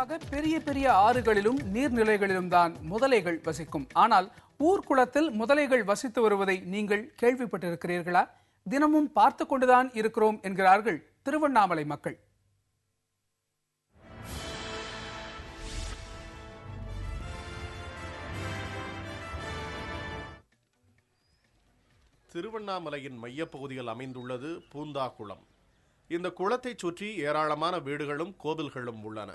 பொதுவாக பெரிய பெரிய ஆறுகளிலும் நீர்நிலைகளிலும் தான் முதலைகள் வசிக்கும். ஆனால் ஊர்க்குளத்தில் முதலைகள் வசித்து வருவதை நீங்கள் கேள்விப்பட்டிருக்கிறீர்களா? தினமும் பார்த்து கொண்டுதான் இருக்கிறோம் என்கிறார்கள் திருவண்ணாமலை மக்கள். திருவண்ணாமலையின் மையப்பகுதியில் அமைந்துள்ளது பூந்தா குளம். இந்த குளத்தை சுற்றி ஏராளமான வீடுகளும் கோவில்களும் உள்ளன.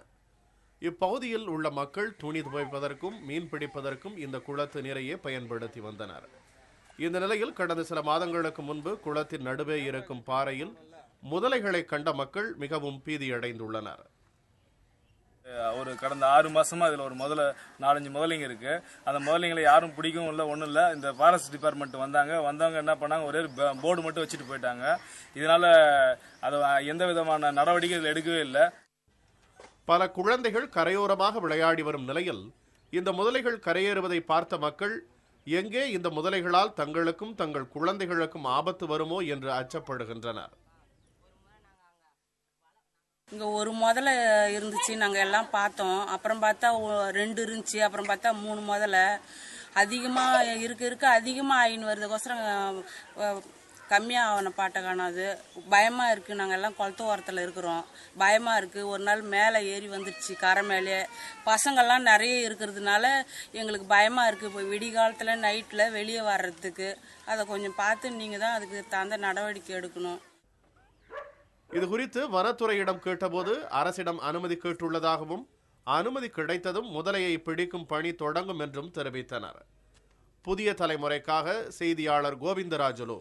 இப்பகுதியில் உள்ள மக்கள் துணி துவைப்பதற்கும் மீன் பிடிப்பதற்கும் இந்த குளத்து நீரையே பயன்படுத்தி வந்தனர். இந்த நிலையில் கடந்த சில மாதங்களுக்கு முன்பு குளத்தின் நடுவே இருக்கும் பாறையில் முதலைகளை கண்ட மக்கள் மிகவும் பீதியடைந்துள்ளனர். ஒரு கடந்த 6 மாசமா இதுல ஒரு 4-5 முதலைங்க இருக்கு. அந்த முதலைங்களை யாரும் பிடிக்கவும் இல்லை, ஒன்றும் இல்லை. இந்த ஃபாரஸ்ட் டிபார்ட்மெண்ட் வந்தவங்க என்ன பண்ணாங்க, ஒரே போர்டு மட்டும் வச்சுட்டு போயிட்டாங்க. இதனால அது எந்த விதமான நடவடிக்கைகள் எடுக்கவே இல்லை. பல குழந்தைகள் கரையோரமாக விளையாடி வரும் நிலையில் இந்த முதலைகள் கரையேறுவதை பார்த்த மக்கள் எங்கே இந்த முதலைகளால் தங்களுக்கும் தங்கள் குழந்தைகளுக்கும் ஆபத்து வருமோ என்று அச்சப்படுகின்றனர். இங்கே ஒரு முதல்ல இருந்துச்சு, நாங்கள் எல்லாம் பார்த்தோம். அப்புறம் பார்த்தா 2 இருந்துச்சு, அப்புறம் பார்த்தா 3 முதல்ல. அதிகமாக இருக்க அதிகமாக ஆயின்னு வருதுக்கோசரம் கம்மியாக ஆன பாட்டை காணாது. பயமாக இருக்குது. நாங்கள் எல்லாம் குளத்து ஓரத்தில் இருக்கிறோம், பயமாக இருக்குது. ஒரு நாள் மேலே ஏறி வந்துடுச்சு, கரை மேலே. பசங்கள்லாம் நிறைய இருக்கிறதுனால எங்களுக்கு பயமாக இருக்குது. இப்போ விடிகாலத்தில் நைட்டில் வெளியே வர்றதுக்கு அதை கொஞ்சம் பார்த்து நீங்கள் தான் அதுக்கு தகுந்த நடவடிக்கை எடுக்கணும். இது குறித்து வனத்துறையிடம் கேட்டபோது அரசிடம் அனுமதி கேட்டுள்ளதாகவும் அனுமதி கிடைத்ததும் முதலையை பிடிக்கும் பணி தொடங்கும் என்றும் தெரிவித்தனர். புதிய தலைமுறைக்காக செய்தியாளர் கோவிந்தராஜுலு.